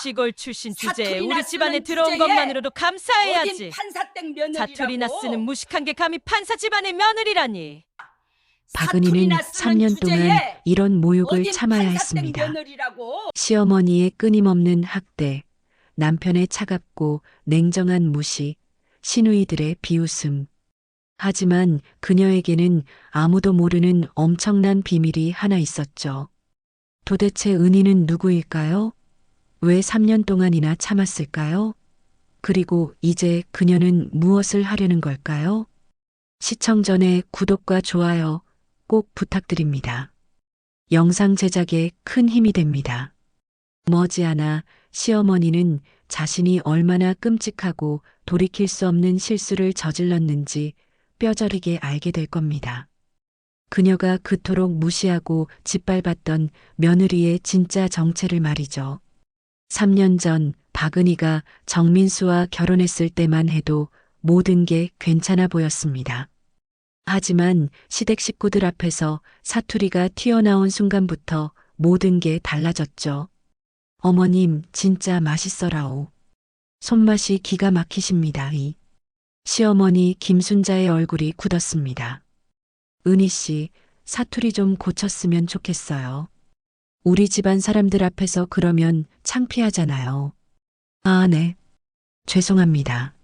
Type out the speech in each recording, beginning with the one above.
시골 출신 주제에 사투리나 우리 집안에 쓰는 들어온 주제에 것만으로도 감사해야지. 어딘 판사댁 며느리라고. 사투리나 쓰는 무식한 게 감히 판사 집안의 며느리라니. 박은희는 사투리나 쓰는 3년 동안 주제에 이런 모욕을 어딘 참아야 판사댁 했습니다. 며느리라고. 시어머니의 끊임없는 학대, 남편의 차갑고 냉정한 무시, 시누이들의 비웃음. 하지만 그녀에게는 아무도 모르는 엄청난 비밀이 하나 있었죠. 도대체 은희는 누구일까요? 왜 3년 동안이나 참았을까요? 그리고 이제 그녀는 무엇을 하려는 걸까요? 시청 전에 구독과 좋아요 꼭 부탁드립니다. 영상 제작에 큰 힘이 됩니다. 머지않아 시어머니는 자신이 얼마나 끔찍하고 돌이킬 수 없는 실수를 저질렀는지 뼈저리게 알게 될 겁니다. 그녀가 그토록 무시하고 짓밟았던 며느리의 진짜 정체를 말이죠. 3년 전 박은희가 정민수와 결혼했을 때만 해도 모든 게 괜찮아 보였습니다. 하지만 시댁 식구들 앞에서 사투리가 튀어나온 순간부터 모든 게 달라졌죠. 어머님 진짜 맛있어라오. 손맛이 기가 막히십니다. 시어머니 김순자의 얼굴이 굳었습니다. 은희 씨, 사투리 좀 고쳤으면 좋겠어요. 우리 집안 사람들 앞에서 그러면 창피하잖아요. 아, 네. 죄송합니다.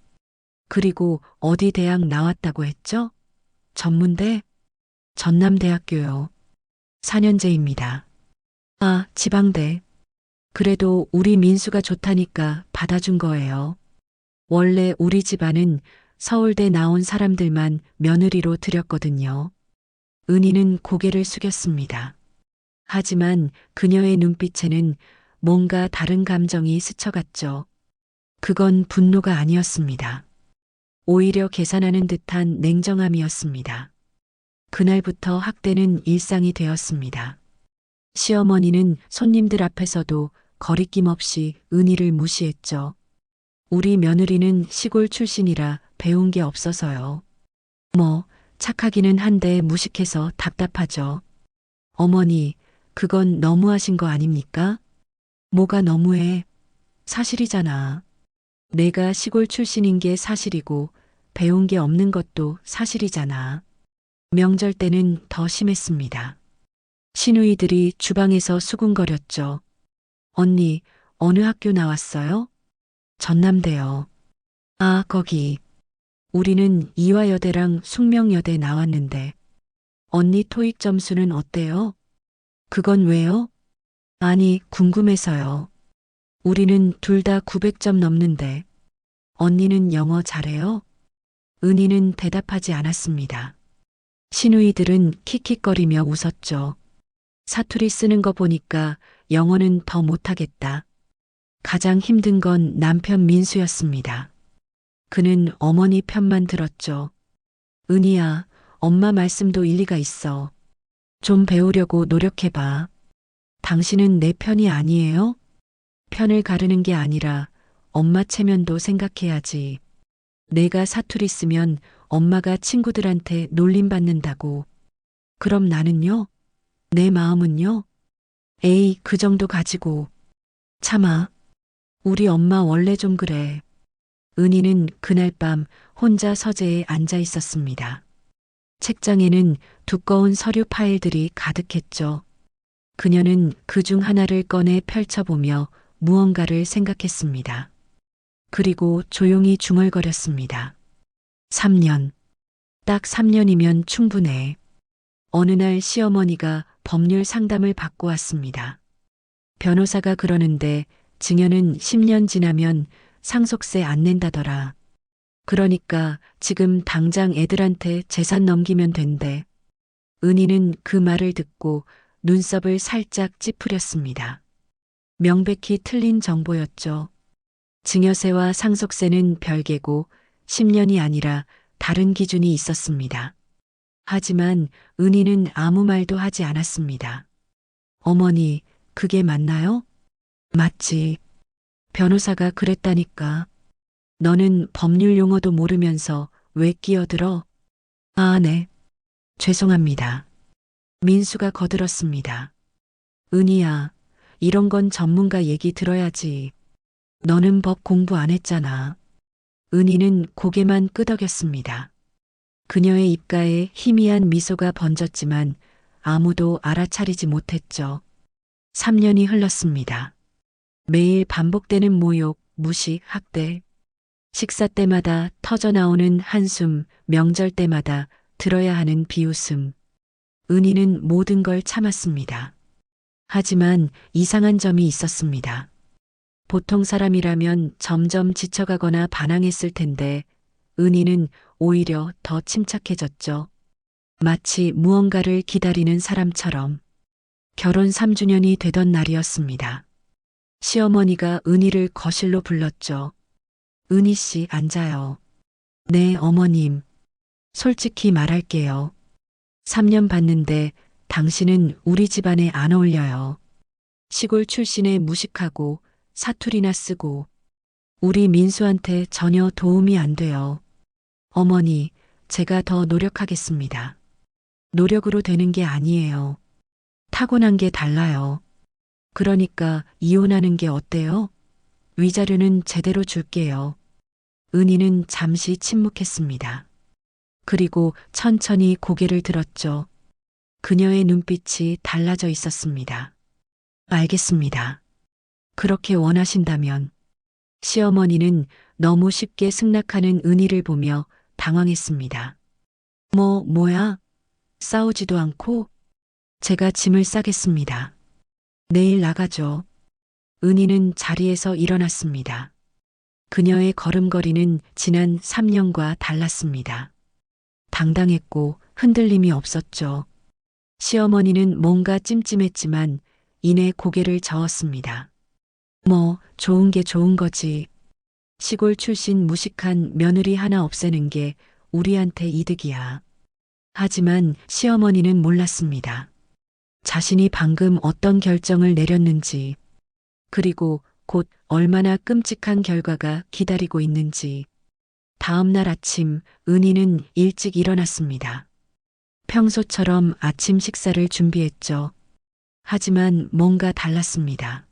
그리고 어디 대학 나왔다고 했죠? 전문대? 전남대학교요. 4년제입니다. 아, 지방대. 그래도 우리 민수가 좋다니까 받아준 거예요. 원래 우리 집안은 서울대 나온 사람들만 며느리로 들였거든요. 은희는 고개를 숙였습니다. 하지만 그녀의 눈빛에는 뭔가 다른 감정이 스쳐갔죠. 그건 분노가 아니었습니다. 오히려 계산하는 듯한 냉정함이었습니다. 그날부터 학대는 일상이 되었습니다. 시어머니는 손님들 앞에서도 거리낌 없이 은희를 무시했죠. 우리 며느리는 시골 출신이라 배운 게 없어서요. 뭐, 착하기는 한데 무식해서 답답하죠. 어머니, 그건 너무하신 거 아닙니까? 뭐가 너무해? 사실이잖아. 내가 시골 출신인 게 사실이고 배운 게 없는 것도 사실이잖아. 명절 때는 더 심했습니다. 시누이들이 주방에서 수군거렸죠. 언니, 어느 학교 나왔어요? 전남대요. 아, 거기. 우리는 이화여대랑 숙명여대 나왔는데. 언니 토익 점수는 어때요? 그건 왜요? 아니, 궁금해서요. 우리는 둘 다 900점 넘는데. 언니는 영어 잘해요? 은희는 대답하지 않았습니다. 시누이들은 킥킥거리며 웃었죠. 사투리 쓰는 거 보니까 영어는 더 못하겠다. 가장 힘든 건 남편 민수였습니다. 그는 어머니 편만 들었죠. 은희야, 엄마 말씀도 일리가 있어. 좀 배우려고 노력해봐. 당신은 내 편이 아니에요? 편을 가르는 게 아니라 엄마 체면도 생각해야지. 내가 사투리 쓰면 엄마가 친구들한테 놀림받는다고. 그럼 나는요? 내 마음은요? 에이, 그 정도 가지고. 참아. 우리 엄마 원래 좀 그래. 은희는 그날 밤 혼자 서재에 앉아 있었습니다. 책장에는 두꺼운 서류 파일들이 가득했죠. 그녀는 그 중 하나를 꺼내 펼쳐보며 무언가를 생각했습니다. 그리고 조용히 중얼거렸습니다. 3년. 딱 3년이면 충분해. 어느 날 시어머니가 법률 상담을 받고 왔습니다. 변호사가 그러는데 증여는 10년 지나면 상속세 안 낸다더라. 그러니까 지금 당장 애들한테 재산 넘기면 된대. 은희는 그 말을 듣고 눈썹을 살짝 찌푸렸습니다. 명백히 틀린 정보였죠. 증여세와 상속세는 별개고 10년이 아니라 다른 기준이 있었습니다. 하지만 은희는 아무 말도 하지 않았습니다. 어머니, 그게 맞나요? 맞지. 변호사가 그랬다니까. 너는 법률 용어도 모르면서 왜 끼어들어? 아, 네. 죄송합니다. 민수가 거들었습니다. 은희야, 이런 건 전문가 얘기 들어야지. 너는 법 공부 안 했잖아. 은희는 고개만 끄덕였습니다. 그녀의 입가에 희미한 미소가 번졌지만 아무도 알아차리지 못했죠. 3년이 흘렀습니다. 매일 반복되는 모욕, 무시, 학대. 식사 때마다 터져나오는 한숨, 명절 때마다 들어야 하는 비웃음. 은희는 모든 걸 참았습니다. 하지만 이상한 점이 있었습니다. 보통 사람이라면 점점 지쳐가거나 반항했을 텐데 은희는 오히려 더 침착해졌죠. 마치 무언가를 기다리는 사람처럼. 결혼 3주년이 되던 날이었습니다. 시어머니가 은희를 거실로 불렀죠. 은희 씨 앉아요. 네, 어머님. 솔직히 말할게요. 3년 봤는데 당신은 우리 집안에 안 어울려요. 시골 출신에 무식하고 사투리나 쓰고 우리 민수한테 전혀 도움이 안 돼요. 어머니, 제가 더 노력하겠습니다. 노력으로 되는 게 아니에요. 타고난 게 달라요. 그러니까 이혼하는 게 어때요? 위자료는 제대로 줄게요. 은희는 잠시 침묵했습니다. 그리고 천천히 고개를 들었죠. 그녀의 눈빛이 달라져 있었습니다. 알겠습니다. 그렇게 원하신다면. 시어머니는 너무 쉽게 승낙하는 은희를 보며 당황했습니다. 뭐야? 싸우지도 않고? 제가 짐을 싸겠습니다. 내일 나가죠. 은희는 자리에서 일어났습니다. 그녀의 걸음걸이는 지난 3년과 달랐습니다. 당당했고 흔들림이 없었죠. 시어머니는 뭔가 찜찜했지만 이내 고개를 저었습니다. 좋은 게 좋은 거지. 시골 출신 무식한 며느리 하나 없애는 게 우리한테 이득이야. 하지만 시어머니는 몰랐습니다. 자신이 방금 어떤 결정을 내렸는지, 그리고 곧 얼마나 끔찍한 결과가 기다리고 있는지. 다음 날 아침 은희는 일찍 일어났습니다. 평소처럼 아침 식사를 준비했죠. 하지만 뭔가 달랐습니다.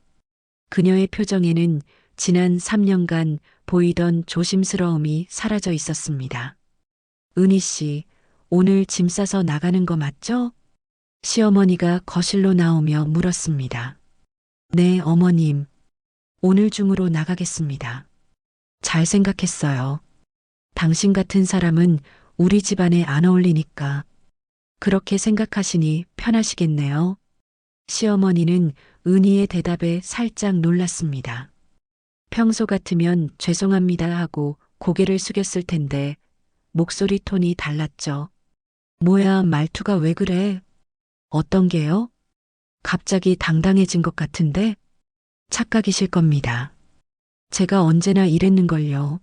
그녀의 표정에는 지난 3년간 보이던 조심스러움이 사라져 있었습니다. 은희 씨, 오늘 짐 싸서 나가는 거 맞죠? 시어머니가 거실로 나오며 물었습니다. 네, 어머님. 오늘 중으로 나가겠습니다. 잘 생각했어요. 당신 같은 사람은 우리 집안에 안 어울리니까. 그렇게 생각하시니 편하시겠네요. 시어머니는 은희의 대답에 살짝 놀랐습니다. 평소 같으면 죄송합니다 하고 고개를 숙였을 텐데 목소리 톤이 달랐죠. 뭐야, 말투가 왜 그래? 어떤 게요? 갑자기 당당해진 것 같은데? 착각이실 겁니다. 제가 언제나 이랬는걸요.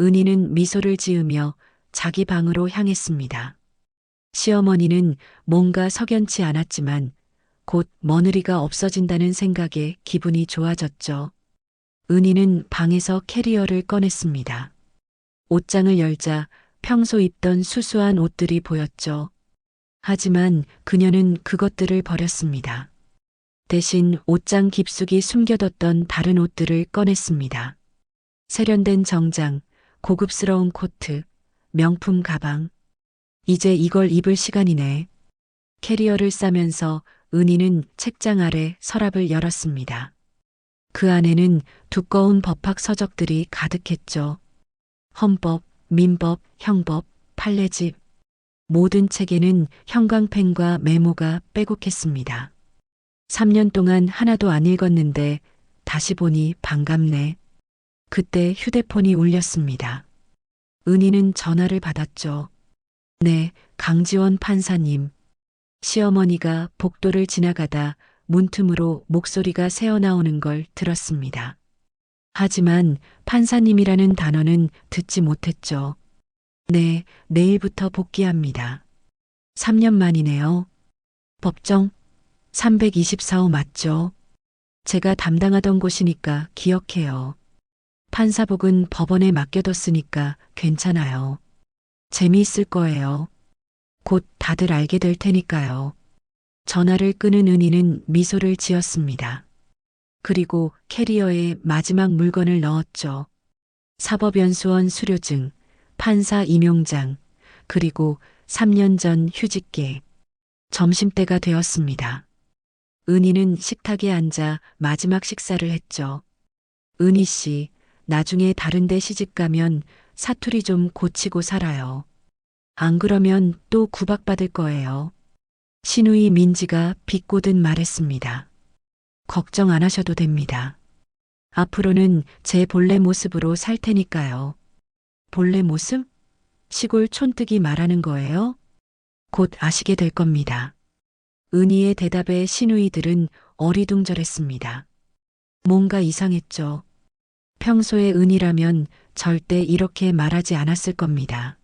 은희는 미소를 지으며 자기 방으로 향했습니다. 시어머니는 뭔가 석연치 않았지만 곧 며느리가 없어진다는 생각에 기분이 좋아졌죠. 은희는 방에서 캐리어를 꺼냈습니다. 옷장을 열자 평소 입던 수수한 옷들이 보였죠. 하지만 그녀는 그것들을 버렸습니다. 대신 옷장 깊숙이 숨겨뒀던 다른 옷들을 꺼냈습니다. 세련된 정장, 고급스러운 코트, 명품 가방. 이제 이걸 입을 시간이네. 캐리어를 싸면서 은희는 책장 아래 서랍을 열었습니다. 그 안에는 두꺼운 법학 서적들이 가득했죠. 헌법, 민법, 형법, 판례집. 모든 책에는 형광펜과 메모가 빼곡했습니다. 3년 동안 하나도 안 읽었는데 다시 보니 반갑네. 그때 휴대폰이 울렸습니다. 은희는 전화를 받았죠. 네, 강지원 판사님. 시어머니가 복도를 지나가다 문틈으로 목소리가 새어나오는 걸 들었습니다. 하지만 판사님이라는 단어는 듣지 못했죠. 네, 내일부터 복귀합니다. 3년 만이네요. 법정 324호 맞죠? 제가 담당하던 곳이니까 기억해요. 판사복은 법원에 맡겨뒀으니까 괜찮아요. 재미있을 거예요. 곧 다들 알게 될 테니까요. 전화를 끄는 은희는 미소를 지었습니다. 그리고 캐리어에 마지막 물건을 넣었죠. 사법연수원 수료증, 판사 임용장, 그리고 3년 전 휴직계. 점심때가 되었습니다. 은희는 식탁에 앉아 마지막 식사를 했죠. 은희 씨, 나중에 다른 데 시집 가면 사투리 좀 고치고 살아요. 안 그러면 또 구박받을 거예요. 시누이 민지가 비꼬듯 말했습니다. 걱정 안 하셔도 됩니다. 앞으로는 제 본래 모습으로 살 테니까요. 본래 모습? 시골 촌뜨기 말하는 거예요? 곧 아시게 될 겁니다. 은희의 대답에 시누이들은 어리둥절했습니다. 뭔가 이상했죠. 평소에 은희라면 절대 이렇게 말하지 않았을 겁니다.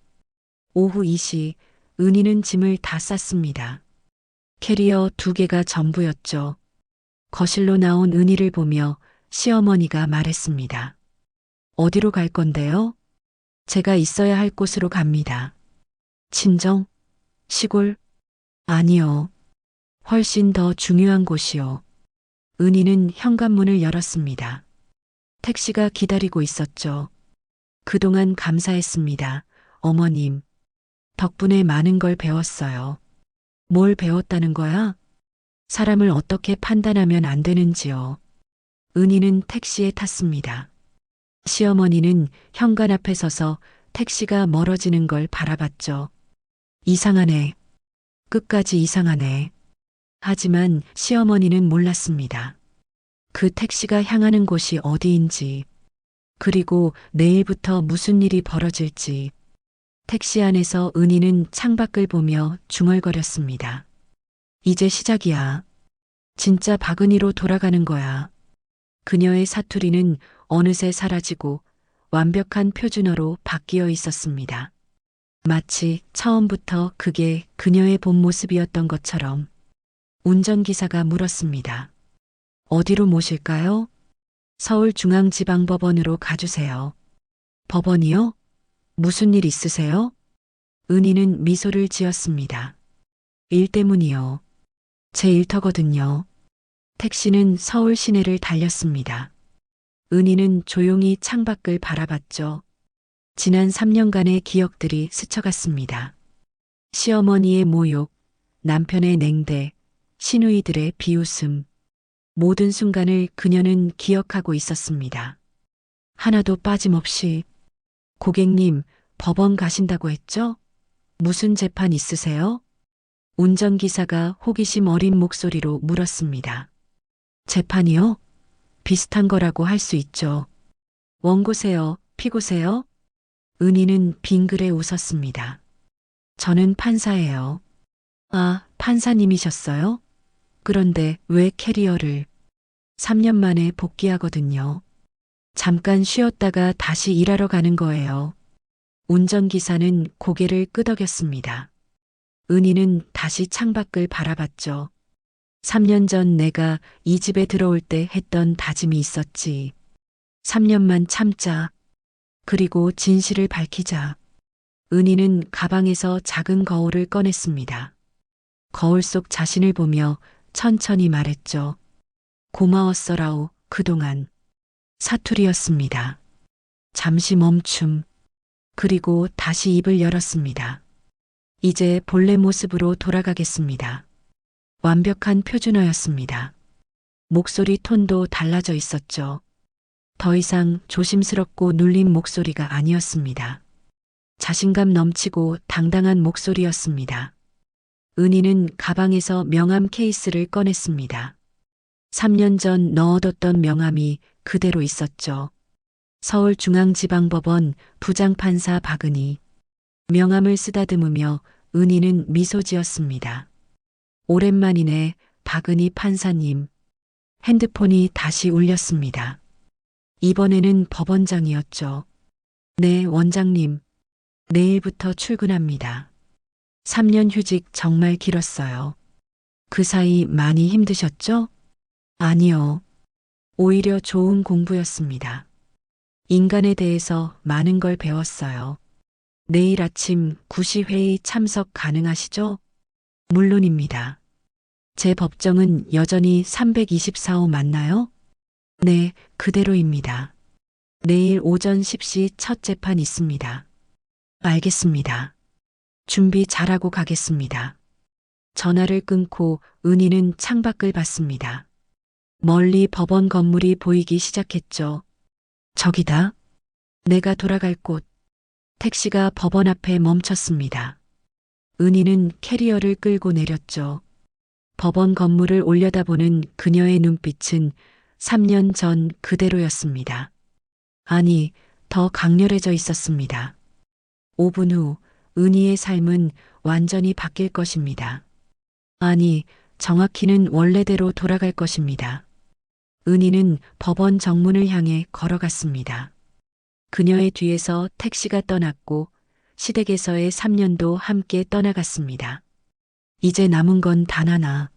오후 2시 은희는 짐을 다 쌌습니다. 캐리어 2개가 전부였죠. 거실로 나온 은희를 보며 시어머니가 말했습니다. 어디로 갈 건데요? 제가 있어야 할 곳으로 갑니다. 친정? 시골? 아니요. 훨씬 더 중요한 곳이요. 은희는 현관문을 열었습니다. 택시가 기다리고 있었죠. 그동안 감사했습니다. 어머님. 덕분에 많은 걸 배웠어요. 뭘 배웠다는 거야? 사람을 어떻게 판단하면 안 되는지요. 은희는 택시에 탔습니다. 시어머니는 현관 앞에 서서 택시가 멀어지는 걸 바라봤죠. 이상하네. 끝까지 이상하네. 하지만 시어머니는 몰랐습니다. 그 택시가 향하는 곳이 어디인지, 그리고 내일부터 무슨 일이 벌어질지. 택시 안에서 은희는 창밖을 보며 중얼거렸습니다. 이제 시작이야. 진짜 박은희로 돌아가는 거야. 그녀의 사투리는 어느새 사라지고 완벽한 표준어로 바뀌어 있었습니다. 마치 처음부터 그게 그녀의 본 모습이었던 것처럼. 운전기사가 물었습니다. 어디로 모실까요? 서울중앙지방법원으로 가주세요. 법원이요? 무슨 일 있으세요? 은희는 미소를 지었습니다. 일 때문이요. 제 일터거든요. 택시는 서울 시내를 달렸습니다. 은희는 조용히 창밖을 바라봤죠. 지난 3년간의 기억들이 스쳐갔습니다. 시어머니의 모욕, 남편의 냉대, 시누이들의 비웃음. 모든 순간을 그녀는 기억하고 있었습니다. 하나도 빠짐없이. 고객님, 법원 가신다고 했죠? 무슨 재판 있으세요? 운전기사가 호기심 어린 목소리로 물었습니다. 재판이요? 비슷한 거라고 할 수 있죠. 원고세요? 피고세요? 은희는 빙그레 웃었습니다. 저는 판사예요. 아, 판사님이셨어요? 그런데 왜 캐리어를? 3년 만에 복귀하거든요. 잠깐 쉬었다가 다시 일하러 가는 거예요. 운전기사는 고개를 끄덕였습니다. 은희는 다시 창밖을 바라봤죠. 3년 전 내가 이 집에 들어올 때 했던 다짐이 있었지. 3년만 참자. 그리고 진실을 밝히자. 은희는 가방에서 작은 거울을 꺼냈습니다. 거울 속 자신을 보며 천천히 말했죠. 고마웠어라오, 그동안. 사투리였습니다. 잠시 멈춤. 그리고 다시 입을 열었습니다. 이제 본래 모습으로 돌아가겠습니다. 완벽한 표준어였습니다. 목소리 톤도 달라져 있었죠. 더 이상 조심스럽고 눌린 목소리가 아니었습니다. 자신감 넘치고 당당한 목소리였습니다. 은희는 가방에서 명함 케이스를 꺼냈습니다. 3년 전 넣어뒀던 명함이 그대로 있었죠. 서울중앙지방법원 부장판사 박은희. 명함을 쓰다듬으며 은희는 미소 지었습니다. 오랜만이네, 박은희 판사님. 핸드폰이 다시 울렸습니다. 이번에는 법원장이었죠. 네, 원장님. 내일부터 출근합니다. 3년 휴직 정말 길었어요. 그 사이 많이 힘드셨죠? 아니요. 오히려 좋은 공부였습니다. 인간에 대해서 많은 걸 배웠어요. 내일 아침 9시 회의 참석 가능하시죠? 물론입니다. 제 법정은 여전히 324호 맞나요? 네, 그대로입니다. 내일 오전 10시 첫 재판 있습니다. 알겠습니다. 준비 잘하고 가겠습니다. 전화를 끊고 은희는 창밖을 봤습니다. 멀리 법원 건물이 보이기 시작했죠. 저기다. 내가 돌아갈 곳. 택시가 법원 앞에 멈췄습니다. 은희는 캐리어를 끌고 내렸죠. 법원 건물을 올려다보는 그녀의 눈빛은 3년 전 그대로였습니다. 아니, 더 강렬해져 있었습니다. 5분 후 은희의 삶은 완전히 바뀔 것입니다. 아니, 정확히는 원래대로 돌아갈 것입니다. 은희는 법원 정문을 향해 걸어갔습니다. 그녀의 뒤에서 택시가 떠났고 시댁에서의 3년도 함께 떠나갔습니다. 이제 남은 건 단 하나.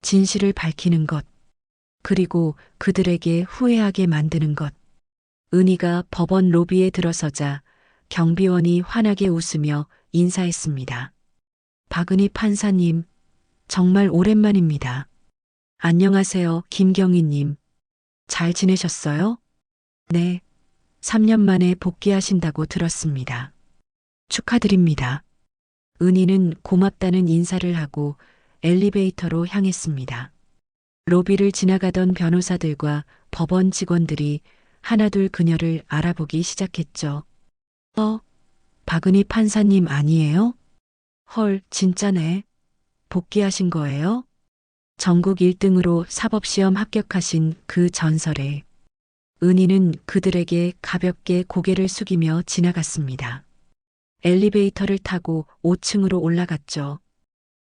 진실을 밝히는 것. 그리고 그들에게 후회하게 만드는 것. 은희가 법원 로비에 들어서자 경비원이 환하게 웃으며 인사했습니다. 박은희 판사님, 정말 오랜만입니다. 안녕하세요, 김경희님. 잘 지내셨어요? 네. 3년 만에 복귀하신다고 들었습니다. 축하드립니다. 은희는 고맙다는 인사를 하고 엘리베이터로 향했습니다. 로비를 지나가던 변호사들과 법원 직원들이 하나둘 그녀를 알아보기 시작했죠. 박은희 판사님 아니에요? 헐, 진짜네. 복귀하신 거예요? 전국 1등으로 사법시험 합격하신 그 전설에. 은희는 그들에게 가볍게 고개를 숙이며 지나갔습니다. 엘리베이터를 타고 5층으로 올라갔죠.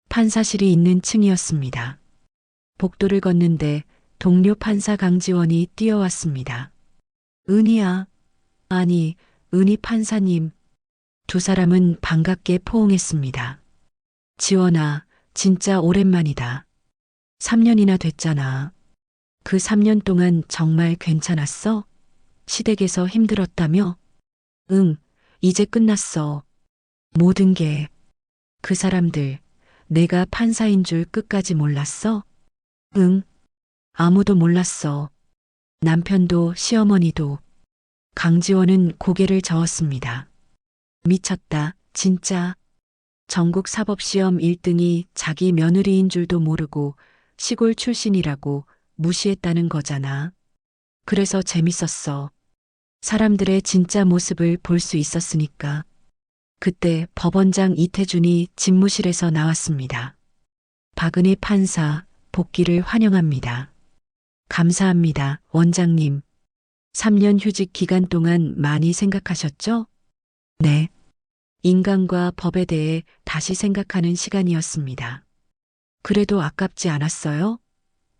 판사실이 있는 층이었습니다. 복도를 걷는데 동료 판사 강지원이 뛰어왔습니다. 은희야. 아니, 은희 판사님. 두 사람은 반갑게 포옹했습니다. 지원아, 진짜 오랜만이다. 3년이나 됐잖아. 그 3년 동안 정말 괜찮았어? 시댁에서 힘들었다며? 응, 이제 끝났어. 모든 게. 그 사람들, 내가 판사인 줄 끝까지 몰랐어? 응, 아무도 몰랐어. 남편도 시어머니도. 강지원은 고개를 저었습니다. 미쳤다, 진짜. 전국 사법시험 1등이 자기 며느리인 줄도 모르고 시골 출신이라고 무시했다는 거잖아. 그래서 재밌었어. 사람들의 진짜 모습을 볼 수 있었으니까. 그때 법원장 이태준이 집무실에서 나왔습니다. 박은희 판사, 복귀를 환영합니다. 감사합니다, 원장님. 3년 휴직 기간 동안 많이 생각하셨죠? 네. 인간과 법에 대해 다시 생각하는 시간이었습니다. 그래도 아깝지 않았어요?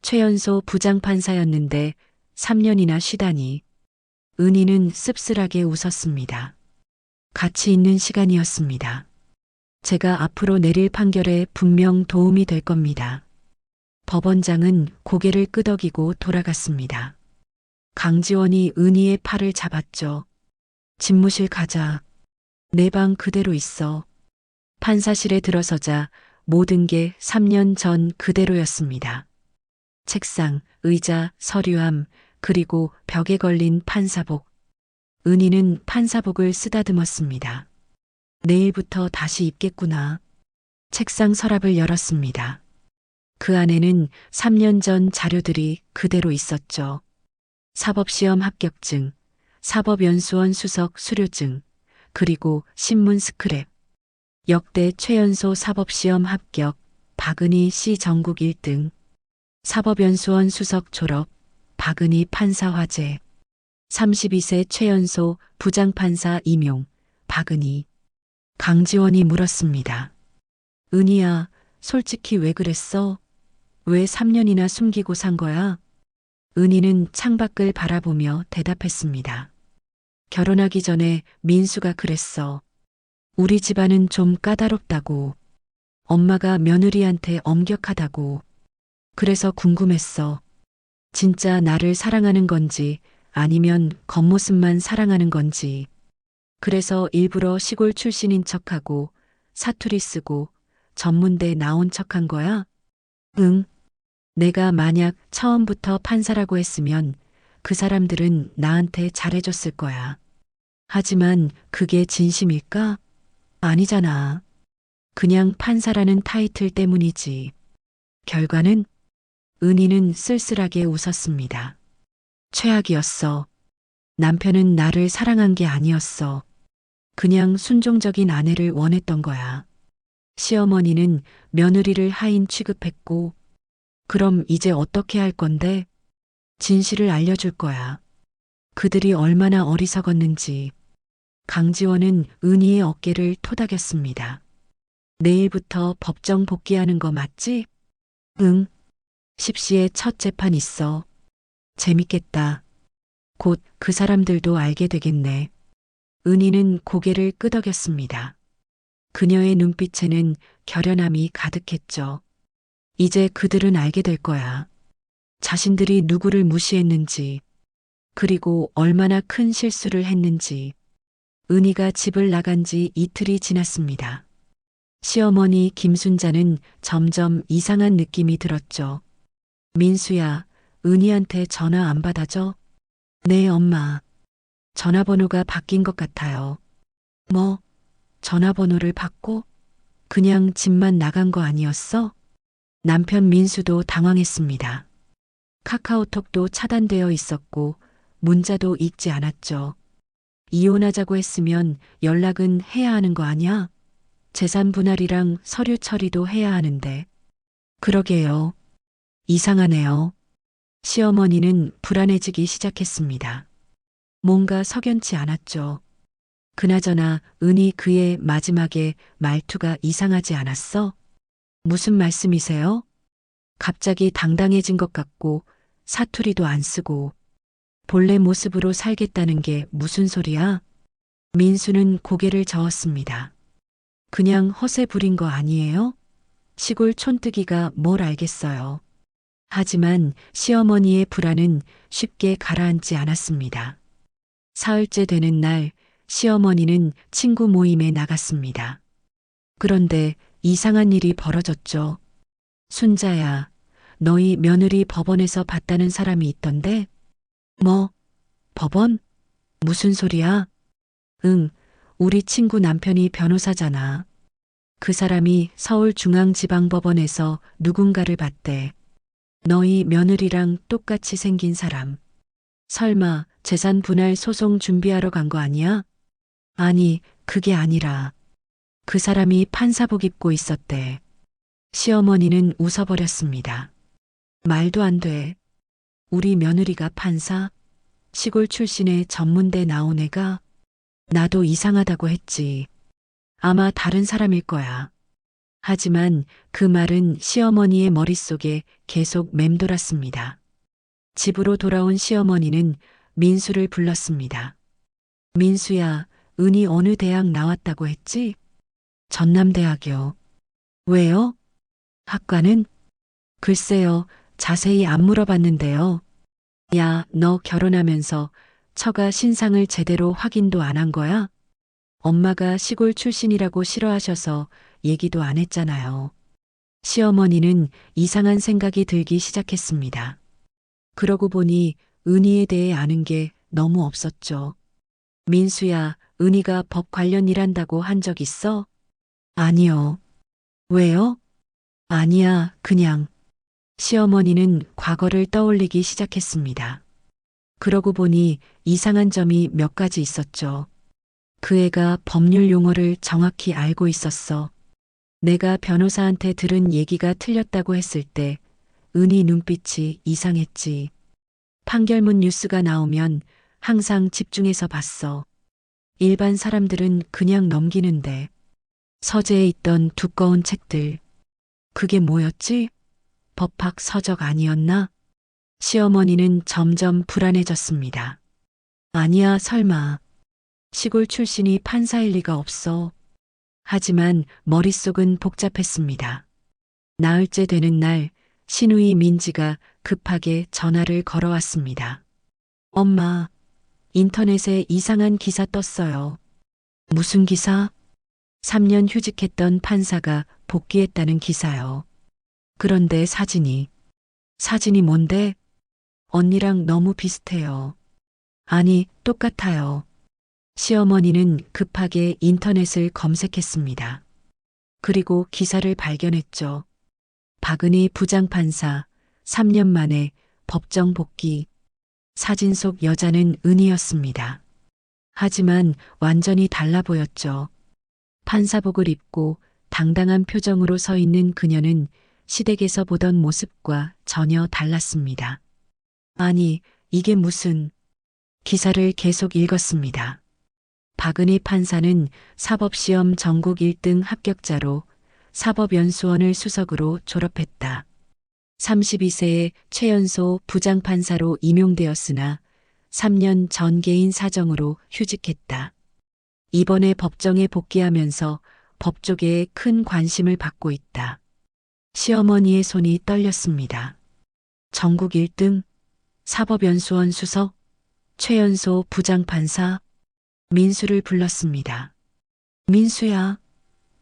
최연소 부장판사였는데 3년이나 쉬다니. 은희는 씁쓸하게 웃었습니다. 가치 있는 시간이었습니다. 제가 앞으로 내릴 판결에 분명 도움이 될 겁니다. 법원장은 고개를 끄덕이고 돌아갔습니다. 강지원이 은희의 팔을 잡았죠. 집무실 가자. 내 방 그대로 있어. 판사실에 들어서자 모든 게 3년 전 그대로였습니다. 책상, 의자, 서류함, 그리고 벽에 걸린 판사복. 은희는 판사복을 쓰다듬었습니다. 내일부터 다시 입겠구나. 책상 서랍을 열었습니다. 그 안에는 3년 전 자료들이 그대로 있었죠. 사법시험 합격증, 사법연수원 수석 수료증, 그리고 신문 스크랩. 역대 최연소 사법시험 합격, 박은희 씨 전국 1등. 사법연수원 수석 졸업, 박은희 판사 화재. 32세 최연소 부장판사 임용, 박은희. 강지원이 물었습니다. 은희야, 솔직히 왜 그랬어? 왜 3년이나 숨기고 산 거야? 은희는 창밖을 바라보며 대답했습니다. 결혼하기 전에 민수가 그랬어. 우리 집안은 좀 까다롭다고. 엄마가 며느리한테 엄격하다고. 그래서 궁금했어. 진짜 나를 사랑하는 건지 아니면 겉모습만 사랑하는 건지. 그래서 일부러 시골 출신인 척하고 사투리 쓰고 전문대 나온 척한 거야? 응. 내가 만약 처음부터 판사라고 했으면 그 사람들은 나한테 잘해줬을 거야. 하지만 그게 진심일까? 아니잖아. 그냥 판사라는 타이틀 때문이지. 결과는 은희는 쓸쓸하게 웃었습니다. 최악이었어. 남편은 나를 사랑한 게 아니었어. 그냥 순종적인 아내를 원했던 거야. 시어머니는 며느리를 하인 취급했고, 그럼 이제 어떻게 할 건데? 진실을 알려줄 거야. 그들이 얼마나 어리석었는지. 강지원은 은희의 어깨를 토닥였습니다. 내일부터 법정 복귀하는 거 맞지? 응. 10시에 첫 재판 있어. 재밌겠다. 곧 그 사람들도 알게 되겠네. 은희는 고개를 끄덕였습니다. 그녀의 눈빛에는 결연함이 가득했죠. 이제 그들은 알게 될 거야. 자신들이 누구를 무시했는지, 그리고 얼마나 큰 실수를 했는지. 은희가 집을 나간 지 이틀이 지났습니다. 시어머니 김순자는 점점 이상한 느낌이 들었죠. 민수야, 은희한테 전화 안 받아줘? 네, 엄마. 전화번호가 바뀐 것 같아요. 뭐, 전화번호를 바꿔? 그냥 집만 나간 거 아니었어? 남편 민수도 당황했습니다. 카카오톡도 차단되어 있었고, 문자도 읽지 않았죠. 이혼하자고 했으면 연락은 해야 하는 거 아니야? 재산 분할이랑 서류 처리도 해야 하는데. 그러게요. 이상하네요. 시어머니는 불안해지기 시작했습니다. 뭔가 석연치 않았죠. 그나저나 은희 그의 마지막에 말투가 이상하지 않았어? 무슨 말씀이세요? 갑자기 당당해진 것 같고 사투리도 안 쓰고 본래 모습으로 살겠다는 게 무슨 소리야? 민수는 고개를 저었습니다. 그냥 허세 부린 거 아니에요? 시골 촌뜨기가 뭘 알겠어요. 하지만 시어머니의 불안은 쉽게 가라앉지 않았습니다. 사흘째 되는 날 시어머니는 친구 모임에 나갔습니다. 그런데 이상한 일이 벌어졌죠. 순자야, 너희 며느리 법원에서 봤다는 사람이 있던데? 뭐? 법원? 무슨 소리야? 응, 우리 친구 남편이 변호사잖아. 그 사람이 서울중앙지방법원에서 누군가를 봤대. 너희 며느리랑 똑같이 생긴 사람. 설마 재산 분할 소송 준비하러 간 거 아니야? 아니, 그게 아니라 그 사람이 판사복 입고 있었대. 시어머니는 웃어버렸습니다. 말도 안 돼. 우리 며느리가 판사? 시골 출신의 전문대 나온 애가? 나도 이상하다고 했지. 아마 다른 사람일 거야. 하지만 그 말은 시어머니의 머릿속에 계속 맴돌았습니다. 집으로 돌아온 시어머니는 민수를 불렀습니다. 민수야, 은희 어느 대학 나왔다고 했지? 전남대학이요. 왜요? 학과는? 글쎄요, 자세히 안 물어봤는데요. 야, 너 결혼하면서 처가 신상을 제대로 확인도 안 한 거야? 엄마가 시골 출신이라고 싫어하셔서 얘기도 안 했잖아요. 시어머니는 이상한 생각이 들기 시작했습니다. 그러고 보니 은희에 대해 아는 게 너무 없었죠. 민수야, 은희가 법 관련 일 한다고 한 적 있어? 아니요. 왜요? 아니야, 그냥. 시어머니는 과거를 떠올리기 시작했습니다. 그러고 보니 이상한 점이 몇 가지 있었죠. 그 애가 법률 용어를 정확히 알고 있었어. 내가 변호사한테 들은 얘기가 틀렸다고 했을 때 은희 눈빛이 이상했지. 판결문 뉴스가 나오면 항상 집중해서 봤어. 일반 사람들은 그냥 넘기는데. 서재에 있던 두꺼운 책들. 그게 뭐였지? 법학 서적 아니었나? 시어머니는 점점 불안해졌습니다. 아니야, 설마. 시골 출신이 판사일 리가 없어. 하지만 머릿속은 복잡했습니다. 나흘째 되는 날 시누이 민지가 급하게 전화를 걸어왔습니다. 엄마, 인터넷에 이상한 기사 떴어요. 무슨 기사? 3년 휴직했던 판사가 복귀했다는 기사요. 그런데 사진이 뭔데? 언니랑 너무 비슷해요. 아니, 똑같아요. 시어머니는 급하게 인터넷을 검색했습니다. 그리고 기사를 발견했죠. 박은희 부장판사 3년 만에 법정 복귀. 사진 속 여자는 은희였습니다. 하지만 완전히 달라 보였죠. 판사복을 입고 당당한 표정으로 서 있는 그녀는 시댁에서 보던 모습과 전혀 달랐습니다. 아니, 이게 무슨... 기사를 계속 읽었습니다. 박은희 판사는 사법시험 전국 1등 합격자로 사법연수원을 수석으로 졸업했다. 32세에 최연소 부장판사로 임용되었으나 3년 전 개인 사정으로 휴직했다. 이번에 법정에 복귀하면서 법조계에 큰 관심을 받고 있다. 시어머니의 손이 떨렸습니다. 전국 1등, 사법연수원 수석, 최연소 부장판사, 민수를 불렀습니다. 민수야,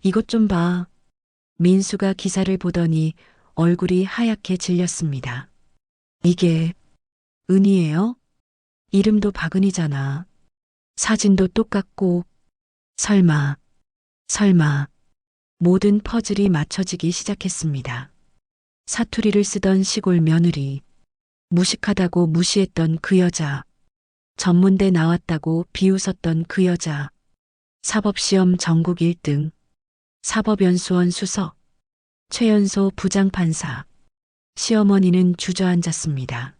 이것 좀 봐. 민수가 기사를 보더니 얼굴이 하얗게 질렸습니다. 이게 은희예요? 이름도 박은희잖아. 사진도 똑같고, 설마. 모든 퍼즐이 맞춰지기 시작했습니다. 사투리를 쓰던 시골 며느리, 무식하다고 무시했던 그 여자, 전문대 나왔다고 비웃었던 그 여자, 사법시험 전국 1등, 사법연수원 수석, 최연소 부장판사. 시어머니는 주저앉았습니다.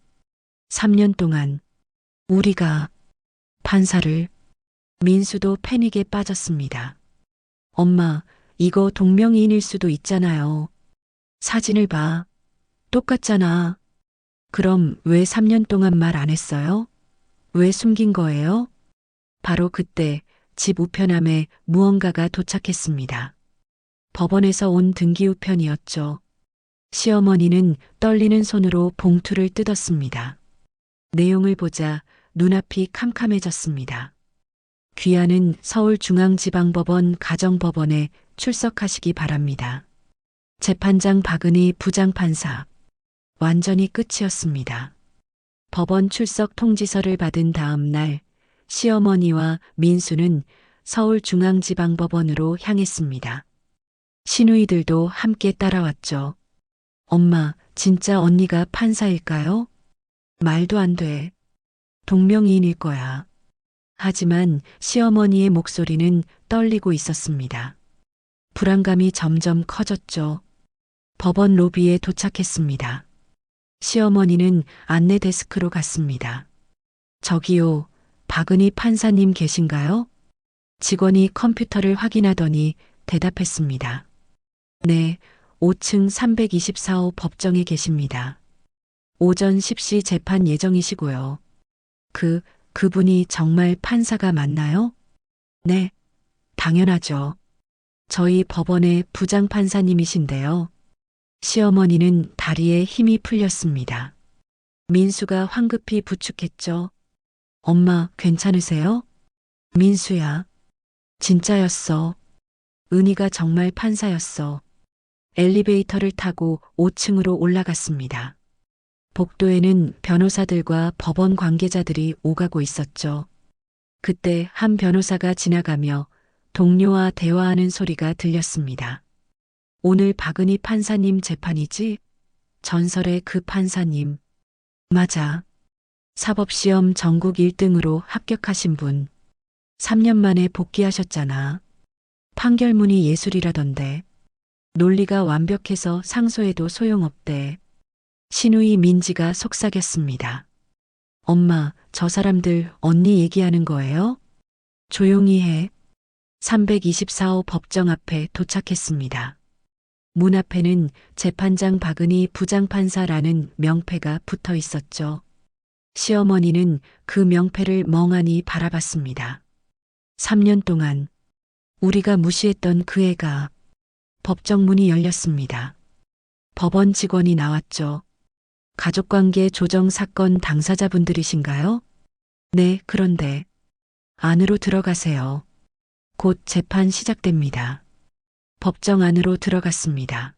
3년 동안 우리가 판사를... 민수도 패닉에 빠졌습니다. 엄마, 이거 동명이인일 수도 있잖아요. 사진을 봐. 똑같잖아. 그럼 왜 3년 동안 말 안 했어요? 왜 숨긴 거예요? 바로 그때 집 우편함에 무언가가 도착했습니다. 법원에서 온 등기우편이었죠. 시어머니는 떨리는 손으로 봉투를 뜯었습니다. 내용을 보자 눈앞이 캄캄해졌습니다. 귀하는 서울중앙지방법원 가정법원에 출석하시기 바랍니다. 재판장 박은희 부장판사. 완전히 끝이었습니다. 법원 출석 통지서를 받은 다음 날 시어머니와 민수는 서울중앙지방법원으로 향했습니다. 시누이들도 함께 따라왔죠. 엄마, 진짜 언니가 판사일까요? 말도 안 돼. 동명이인일 거야. 하지만 시어머니의 목소리는 떨리고 있었습니다. 불안감이 점점 커졌죠. 법원 로비에 도착했습니다. 시어머니는 안내 데스크로 갔습니다. 저기요, 박은희 판사님 계신가요? 직원이 컴퓨터를 확인하더니 대답했습니다. 네, 5층 324호 법정에 계십니다. 오전 10시 재판 예정이시고요. 그분이 정말 판사가 맞나요? 네, 당연하죠. 저희 법원의 부장판사님이신데요. 시어머니는 다리에 힘이 풀렸습니다. 민수가 황급히 부축했죠. 엄마, 괜찮으세요? 민수야, 진짜였어. 은희가 정말 판사였어. 엘리베이터를 타고 5층으로 올라갔습니다. 복도에는 변호사들과 법원 관계자들이 오가고 있었죠. 그때 한 변호사가 지나가며 동료와 대화하는 소리가 들렸습니다. 오늘 박은희 판사님 재판이지? 전설의 그 판사님. 맞아. 사법시험 전국 1등으로 합격하신 분. 3년 만에 복귀하셨잖아. 판결문이 예술이라던데. 논리가 완벽해서 상소해도 소용없대. 시누이 민지가 속삭였습니다. 엄마, 저 사람들 언니 얘기하는 거예요? 조용히 해. 324호 법정 앞에 도착했습니다. 문 앞에는 재판장 박은희 부장판사라는 명패가 붙어 있었죠. 시어머니는 그 명패를 멍하니 바라봤습니다. 3년 동안 우리가 무시했던 그 애가... 법정 문이 열렸습니다. 법원 직원이 나왔죠. 가족관계 조정 사건 당사자분들이신가요? 네, 그런데 안으로 들어가세요. 곧 재판 시작됩니다. 법정 안으로 들어갔습니다.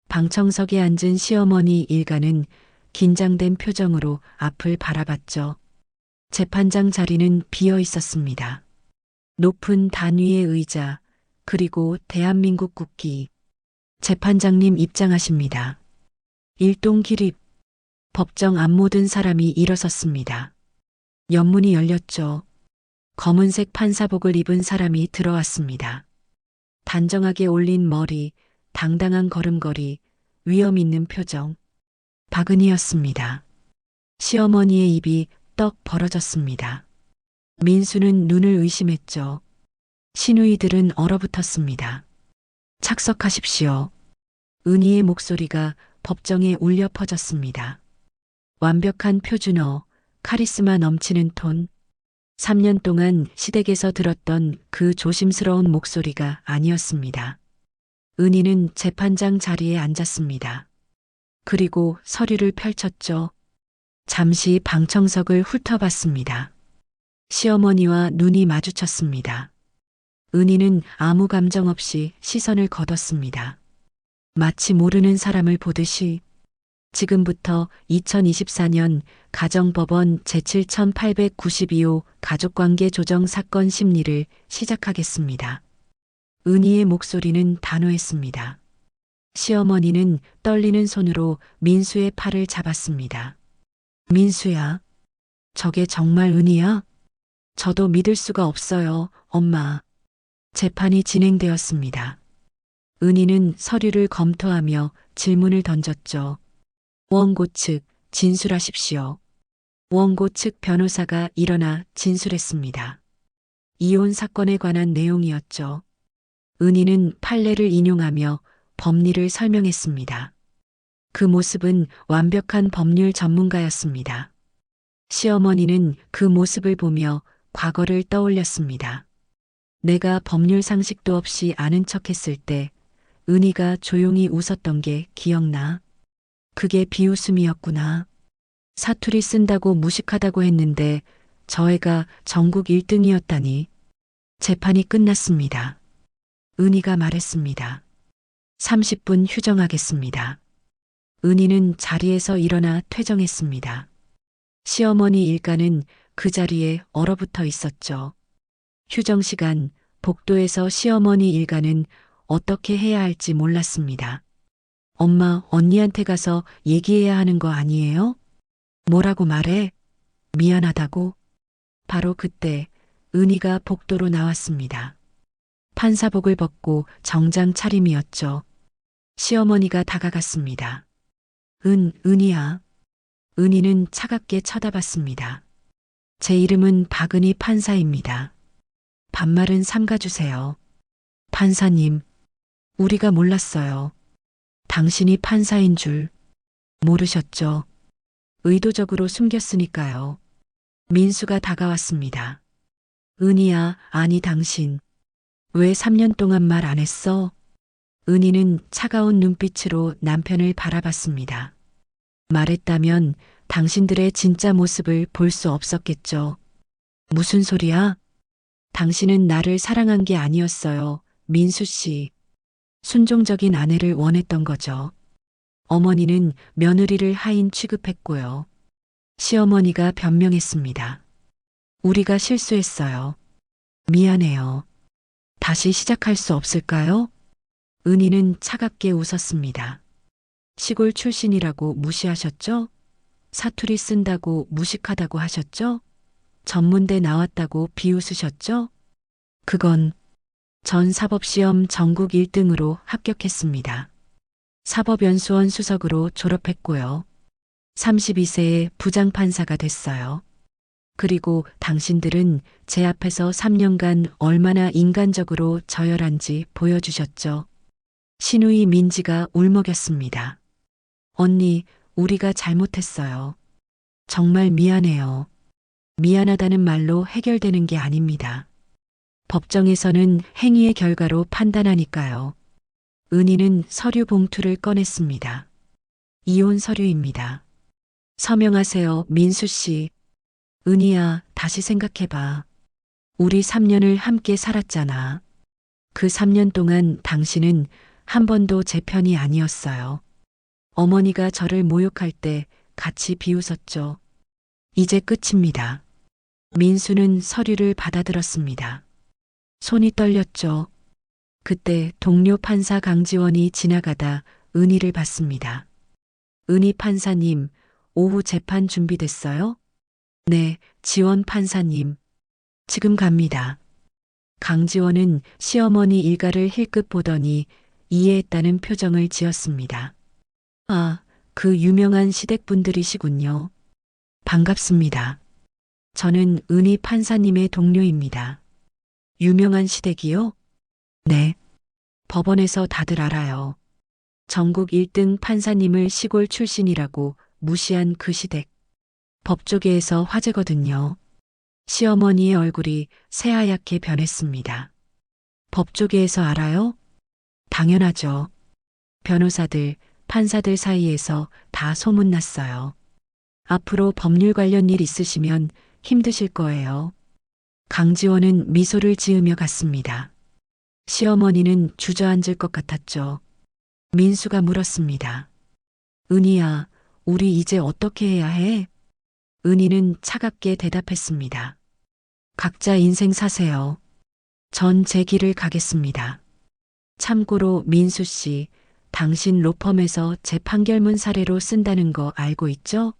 방청석에 앉은 시어머니 일가는 긴장된 표정으로 앞을 바라봤죠. 재판장 자리는 비어 있었습니다. 높은 단위의 의자, 그리고 대한민국 국기. 재판장님 입장하십니다. 일동 기립. 법정 앞 모든 사람이 일어섰습니다. 연문이 열렸죠. 검은색 판사복을 입은 사람이 들어왔습니다. 단정하게 올린 머리, 당당한 걸음걸이, 위험 있는 표정. 박은희였습니다. 시어머니의 입이 떡 벌어졌습니다. 민수는 눈을 의심했죠. 시누이들은 얼어붙었습니다. 착석하십시오. 은희의 목소리가 법정에 울려 퍼졌습니다. 완벽한 표준어, 카리스마 넘치는 톤. 3년 동안 시댁에서 들었던 그 조심스러운 목소리가 아니었습니다. 은희는 재판장 자리에 앉았습니다. 그리고 서류를 펼쳤죠. 잠시 방청석을 훑어봤습니다. 시어머니와 눈이 마주쳤습니다. 은희는 아무 감정 없이 시선을 거뒀습니다. 마치 모르는 사람을 보듯이. 지금부터 2024년 가정법원 제7892호 가족관계 조정 사건 심리를 시작하겠습니다. 은희의 목소리는 단호했습니다. 시어머니는 떨리는 손으로 민수의 팔을 잡았습니다. 민수야, 저게 정말 은희야? 저도 믿을 수가 없어요, 엄마. 재판이 진행되었습니다. 은희는 서류를 검토하며 질문을 던졌죠. 원고 측 진술하십시오. 원고 측 변호사가 일어나 진술했습니다. 이혼 사건에 관한 내용이었죠. 은희는 판례를 인용하며 법리를 설명했습니다. 그 모습은 완벽한 법률 전문가였습니다. 시어머니는 그 모습을 보며 과거를 떠올렸습니다. 내가 법률 상식도 없이 아는 척했을 때 은희가 조용히 웃었던 게 기억나? 그게 비웃음이었구나. 사투리 쓴다고 무식하다고 했는데 저 애가 전국 1등이었다니. 재판이 끝났습니다. 은희가 말했습니다. 30분 휴정하겠습니다. 은희는 자리에서 일어나 퇴정했습니다. 시어머니 일가는 그 자리에 얼어붙어 있었죠. 휴정 시간, 복도에서 시어머니 일가는 어떻게 해야 할지 몰랐습니다. 엄마, 언니한테 가서 얘기해야 하는 거 아니에요? 뭐라고 말해? 미안하다고? 바로 그때 은희가 복도로 나왔습니다. 판사복을 벗고 정장 차림이었죠. 시어머니가 다가갔습니다. 은희야. 은희는 차갑게 쳐다봤습니다. 제 이름은 박은희 판사입니다. 반말은 삼가주세요. 판사님, 우리가 몰랐어요. 당신이 판사인 줄 모르셨죠? 의도적으로 숨겼으니까요. 민수가 다가왔습니다. 은희야, 아니 당신. 왜 3년 동안 말 안 했어? 은희는 차가운 눈빛으로 남편을 바라봤습니다. 말했다면 당신들의 진짜 모습을 볼 수 없었겠죠. 무슨 소리야? 당신은 나를 사랑한 게 아니었어요, 민수 씨. 순종적인 아내를 원했던 거죠. 어머니는 며느리를 하인 취급했고요. 시어머니가 변명했습니다. 우리가 실수했어요. 미안해요. 다시 시작할 수 없을까요? 은희는 차갑게 웃었습니다. 시골 출신이라고 무시하셨죠? 사투리 쓴다고 무식하다고 하셨죠? 전문대 나왔다고 비웃으셨죠? 그건 전 사법시험 전국 1등으로 합격했습니다. 사법연수원 수석으로 졸업했고요. 32세에 부장판사가 됐어요. 그리고 당신들은 제 앞에서 3년간 얼마나 인간적으로 저열한지 보여주셨죠. 시누이 민지가 울먹였습니다. 언니, 우리가 잘못했어요. 정말 미안해요. 미안하다는 말로 해결되는 게 아닙니다. 법정에서는 행위의 결과로 판단하니까요. 은희는 서류 봉투를 꺼냈습니다. 이혼 서류입니다. 서명하세요, 민수 씨. 은희야, 다시 생각해봐. 우리 3년을 함께 살았잖아. 그 3년 동안 당신은 한 번도 제 편이 아니었어요. 어머니가 저를 모욕할 때 같이 비웃었죠. 이제 끝입니다. 민수는 서류를 받아들었습니다. 손이 떨렸죠. 그때 동료 판사 강지원이 지나가다 은희를 봤습니다. 은희 판사님, 오후 재판 준비됐어요? 네, 지원 판사님. 지금 갑니다. 강지원은 시어머니 일가를 힐끗 보더니 이해했다는 표정을 지었습니다. 아, 그 유명한 시댁분들이시군요. 반갑습니다. 저는 은희 판사님의 동료입니다. 유명한 시댁이요? 네. 법원에서 다들 알아요. 전국 1등 판사님을 시골 출신이라고 무시한 그 시댁. 법조계에서 화제거든요. 시어머니의 얼굴이 새하얗게 변했습니다. 법조계에서 알아요? 당연하죠. 변호사들, 판사들 사이에서 다 소문났어요. 앞으로 법률 관련 일 있으시면 힘드실 거예요. 강지원은 미소를 지으며 갔습니다. 시어머니는 주저앉을 것 같았죠. 민수가 물었습니다. 은희야, 우리 이제 어떻게 해야 해? 은희는 차갑게 대답했습니다. 각자 인생 사세요. 전 제 길을 가겠습니다. 참고로 민수 씨, 당신 로펌에서 제 판결문 사례로 쓴다는 거 알고 있죠?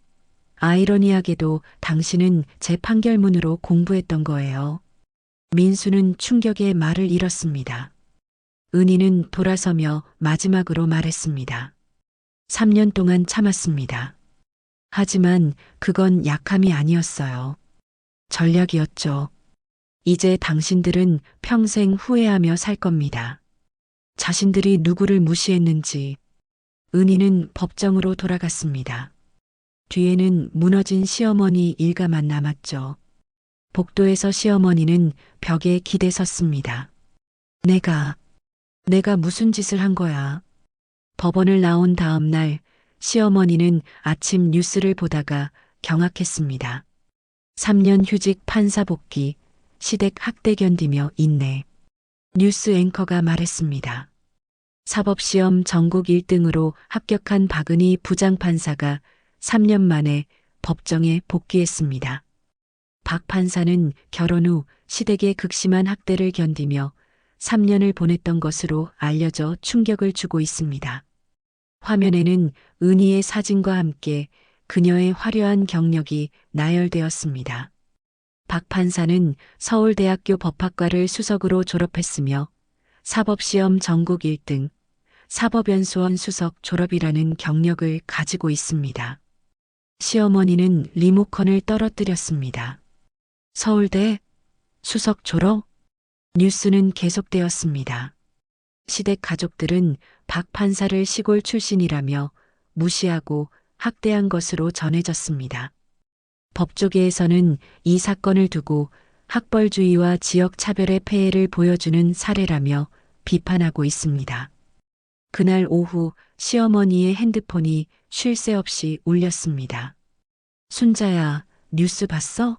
아이러니하게도 당신은 제 판결문으로 공부했던 거예요. 민수는 충격에 말을 잃었습니다. 은희는 돌아서며 마지막으로 말했습니다. 3년 동안 참았습니다. 하지만 그건 약함이 아니었어요. 전략이었죠. 이제 당신들은 평생 후회하며 살 겁니다. 자신들이 누구를 무시했는지. 은희는 법정으로 돌아갔습니다. 뒤에는 무너진 시어머니 일가만 남았죠. 복도에서 시어머니는 벽에 기대 섰습니다. 내가 무슨 짓을 한 거야? 법원을 나온 다음 날 시어머니는 아침 뉴스를 보다가 경악했습니다. 3년 휴직 판사 복귀, 시댁 학대 견디며 인내. 뉴스 앵커가 말했습니다. 사법시험 전국 1등으로 합격한 박은희 부장판사가 3년 만에 법정에 복귀했습니다. 박 판사는 결혼 후 시댁의 극심한 학대를 견디며 3년을 보냈던 것으로 알려져 충격을 주고 있습니다. 화면에는 은희의 사진과 함께 그녀의 화려한 경력이 나열되었습니다. 박 판사는 서울대학교 법학과를 수석으로 졸업했으며 사법시험 전국 1등, 사법연수원 수석 졸업이라는 경력을 가지고 있습니다. 시어머니는 리모컨을 떨어뜨렸습니다. 서울대 수석 졸업? 뉴스는 계속되었습니다. 시댁 가족들은 박 판사를 시골 출신이라며 무시하고 학대한 것으로 전해졌습니다. 법조계에서는 이 사건을 두고 학벌주의와 지역 차별의 폐해를 보여주는 사례라며 비판하고 있습니다. 그날 오후 시어머니의 핸드폰이 쉴 새 없이 울렸습니다. 순자야, 뉴스 봤어?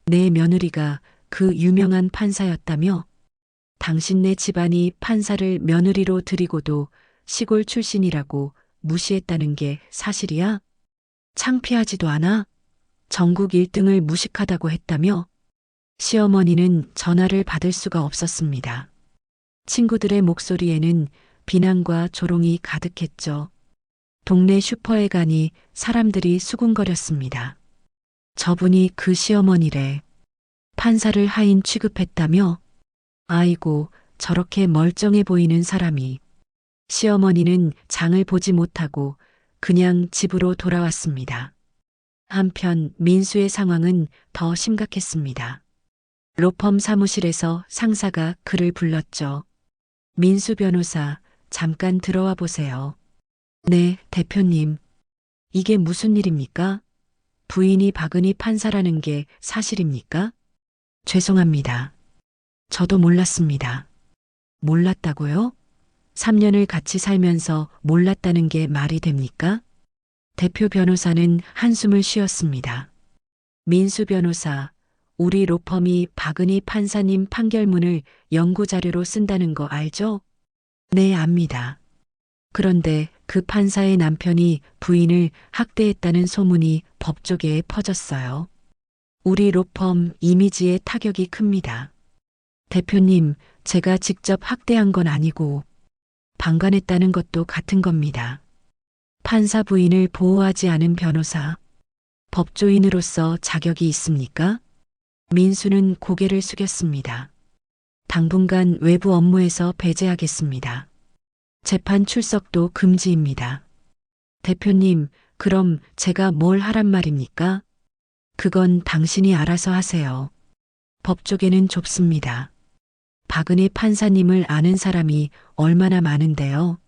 내 며느리가 그 유명한 판사였다며? 당신네 집안이 판사를 며느리로 들이고도 시골 출신이라고 무시했다는 게 사실이야? 창피하지도 않아? 전국 1등을 무식하다고 했다며? 시어머니는 전화를 받을 수가 없었습니다. 친구들의 목소리에는 비난과 조롱이 가득했죠. 동네 슈퍼에 가니 사람들이 수군거렸습니다. 저분이 그 시어머니래. 판사를 하인 취급했다며? 아이고, 저렇게 멀쩡해 보이는 사람이. 시어머니는 장을 보지 못하고 그냥 집으로 돌아왔습니다. 한편 민수의 상황은 더 심각했습니다. 로펌 사무실에서 상사가 그를 불렀죠. 민수 변호사, 잠깐 들어와 보세요. 네, 대표님. 이게 무슨 일입니까? 부인이 박은희 판사라는 게 사실입니까? 죄송합니다. 저도 몰랐습니다. 몰랐다고요? 3년을 같이 살면서 몰랐다는 게 말이 됩니까? 대표 변호사는 한숨을 쉬었습니다. 민수 변호사, 우리 로펌이 박은희 판사님 판결문을 연구자료로 쓴다는 거 알죠? 네, 압니다. 그런데 그 판사의 남편이 부인을 학대했다는 소문이 법조계에 퍼졌어요. 우리 로펌 이미지에 타격이 큽니다. 대표님, 제가 직접 학대한 건 아니고 방관했다는 것도 같은 겁니다. 판사 부인을 보호하지 않은 변호사, 법조인으로서 자격이 있습니까? 민수는 고개를 숙였습니다. 당분간 외부 업무에서 배제하겠습니다. 재판 출석도 금지입니다. 대표님, 그럼 제가 뭘 하란 말입니까? 그건 당신이 알아서 하세요. 법조계는 좁습니다. 박은희 판사님을 아는 사람이 얼마나 많은데요.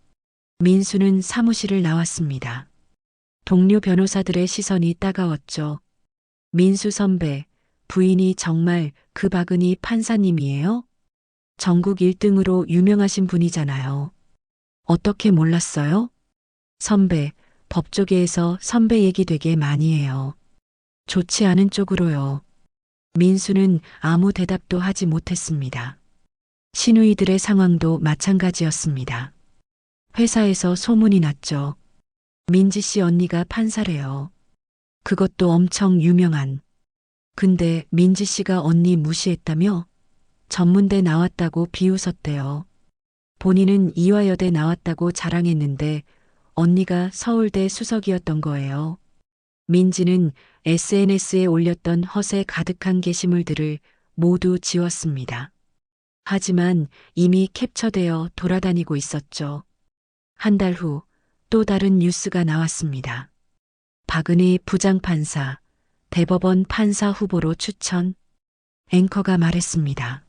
민수는 사무실을 나왔습니다. 동료 변호사들의 시선이 따가웠죠. 민수 선배, 부인이 정말 그 박은희 판사님이에요? 전국 1등으로 유명하신 분이잖아요. 어떻게 몰랐어요? 선배, 법조계에서 선배 얘기 되게 많이 해요. 좋지 않은 쪽으로요. 민수는 아무 대답도 하지 못했습니다. 시누이들의 상황도 마찬가지였습니다. 회사에서 소문이 났죠. 민지 씨 언니가 판사래요. 그것도 엄청 유명한. 근데 민지 씨가 언니 무시했다며? 전문대 나왔다고 비웃었대요. 본인은 이화여대 나왔다고 자랑했는데 언니가 서울대 수석이었던 거예요. 민지는 SNS에 올렸던 허세 가득한 게시물들을 모두 지웠습니다. 하지만 이미 캡처되어 돌아다니고 있었죠. 한 달 후 또 다른 뉴스가 나왔습니다. 박은희 부장판사, 대법원 판사 후보로 추천. 앵커가 말했습니다.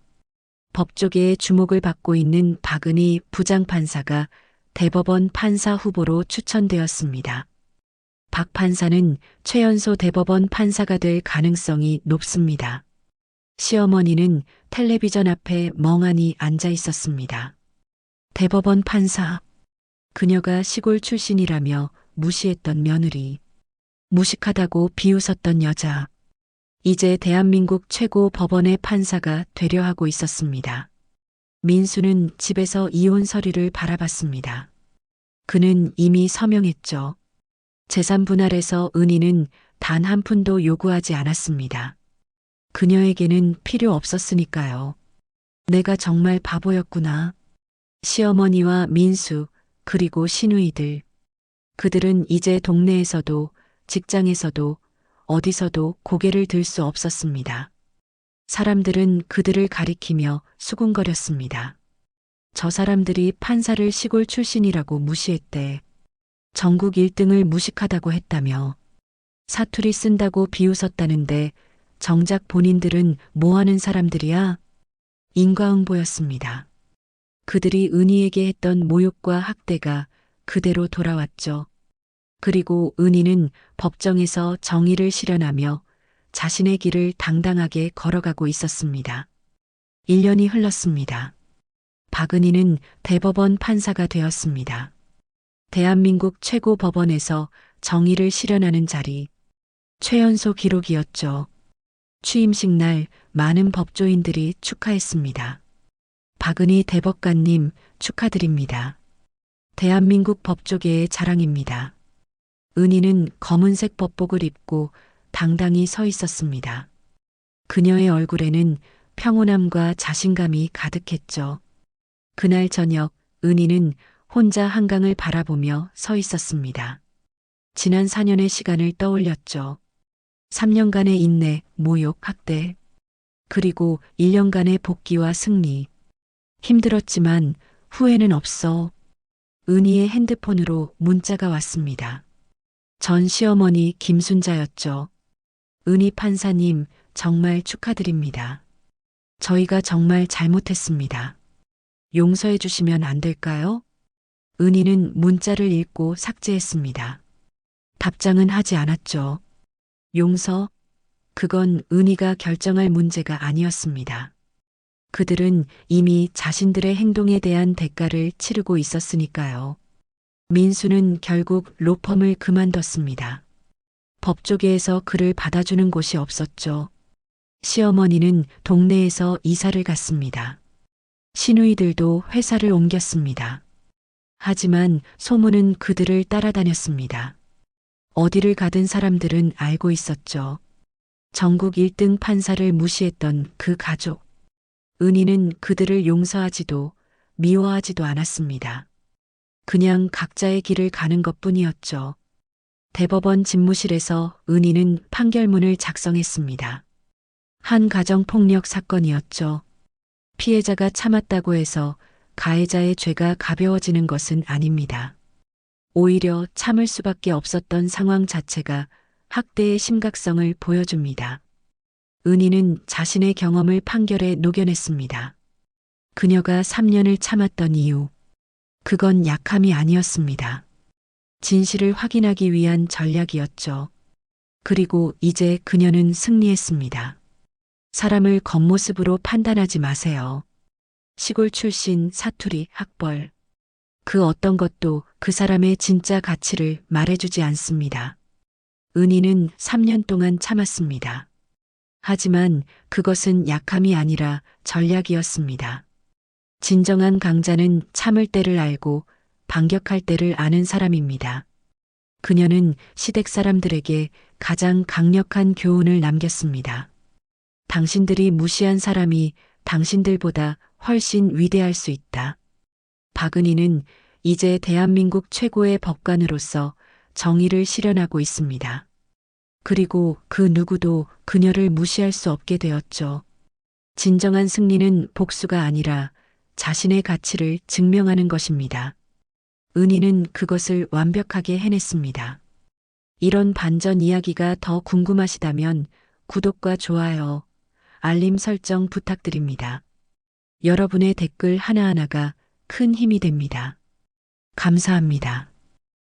법조계의 주목을 받고 있는 박은희 부장판사가 대법원 판사 후보로 추천되었습니다. 박 판사는 최연소 대법원 판사가 될 가능성이 높습니다. 시어머니는 텔레비전 앞에 멍하니 앉아 있었습니다. 대법원 판사. 그녀가 시골 출신이라며 무시했던 며느리. 무식하다고 비웃었던 여자. 이제 대한민국 최고 법원의 판사가 되려 하고 있었습니다. 민수는 집에서 이혼 서류를 바라봤습니다. 그는 이미 서명했죠. 재산 분할에서 은희는 단 한 푼도 요구하지 않았습니다. 그녀에게는 필요 없었으니까요. 내가 정말 바보였구나. 시어머니와 민수, 그리고 시누이들. 그들은 이제 동네에서도 직장에서도 어디서도 고개를 들 수 없었습니다. 사람들은 그들을 가리키며 수군거렸습니다. 저 사람들이 판사를 시골 출신이라고 무시했대. 전국 1등을 무식하다고 했다며. 사투리 쓴다고 비웃었다는데 정작 본인들은 뭐하는 사람들이야? 인과응보였습니다. 그들이 은희에게 했던 모욕과 학대가 그대로 돌아왔죠. 그리고 은희는 법정에서 정의를 실현하며 자신의 길을 당당하게 걸어가고 있었습니다. 1년이 흘렀습니다. 박은희는 대법원 판사가 되었습니다. 대한민국 최고 법원에서 정의를 실현하는 자리. 최연소 기록이었죠. 취임식 날 많은 법조인들이 축하했습니다. 박은희 대법관님 축하드립니다. 대한민국 법조계의 자랑입니다. 은희는 검은색 법복을 입고 당당히 서 있었습니다. 그녀의 얼굴에는 평온함과 자신감이 가득했죠. 그날 저녁 은희는 혼자 한강을 바라보며 서 있었습니다. 지난 4년의 시간을 떠올렸죠. 3년간의 인내, 모욕, 학대, 그리고 1년간의 복귀와 승리. 힘들었지만 후회는 없어. 은희의 핸드폰으로 문자가 왔습니다. 전 시어머니 김순자였죠. 은희 판사님, 정말 축하드립니다. 저희가 정말 잘못했습니다. 용서해 주시면 안 될까요? 은희는 문자를 읽고 삭제했습니다. 답장은 하지 않았죠. 용서? 그건 은희가 결정할 문제가 아니었습니다. 그들은 이미 자신들의 행동에 대한 대가를 치르고 있었으니까요. 민수는 결국 로펌을 그만뒀습니다. 법조계에서 그를 받아주는 곳이 없었죠. 시어머니는 동네에서 이사를 갔습니다. 시누이들도 회사를 옮겼습니다. 하지만 소문은 그들을 따라다녔습니다. 어디를 가든 사람들은 알고 있었죠. 전국 1등 판사를 무시했던 그 가족. 은희는 그들을 용서하지도 미워하지도 않았습니다. 그냥 각자의 길을 가는 것뿐이었죠. 대법원 집무실에서 은희는 판결문을 작성했습니다. 한 가정폭력 사건이었죠. 피해자가 참았다고 해서 가해자의 죄가 가벼워지는 것은 아닙니다. 오히려 참을 수밖에 없었던 상황 자체가 학대의 심각성을 보여줍니다. 은희는 자신의 경험을 판결에 녹여냈습니다. 그녀가 3년을 참았던 이유, 그건 약함이 아니었습니다. 진실을 확인하기 위한 전략이었죠. 그리고 이제 그녀는 승리했습니다. 사람을 겉모습으로 판단하지 마세요. 시골 출신 사투리 학벌. 그 어떤 것도 그 사람의 진짜 가치를 말해주지 않습니다. 은희는 3년 동안 참았습니다. 하지만 그것은 약함이 아니라 전략이었습니다. 진정한 강자는 참을 때를 알고 반격할 때를 아는 사람입니다. 그녀는 시댁 사람들에게 가장 강력한 교훈을 남겼습니다. 당신들이 무시한 사람이 당신들보다 훨씬 위대할 수 있다. 박은희는 이제 대한민국 최고의 법관으로서 정의를 실현하고 있습니다. 그리고 그 누구도 그녀를 무시할 수 없게 되었죠. 진정한 승리는 복수가 아니라 자신의 가치를 증명하는 것입니다. 은희는 그것을 완벽하게 해냈습니다. 이런 반전 이야기가 더 궁금하시다면 구독과 좋아요, 알림 설정 부탁드립니다. 여러분의 댓글 하나하나가 큰 힘이 됩니다. 감사합니다.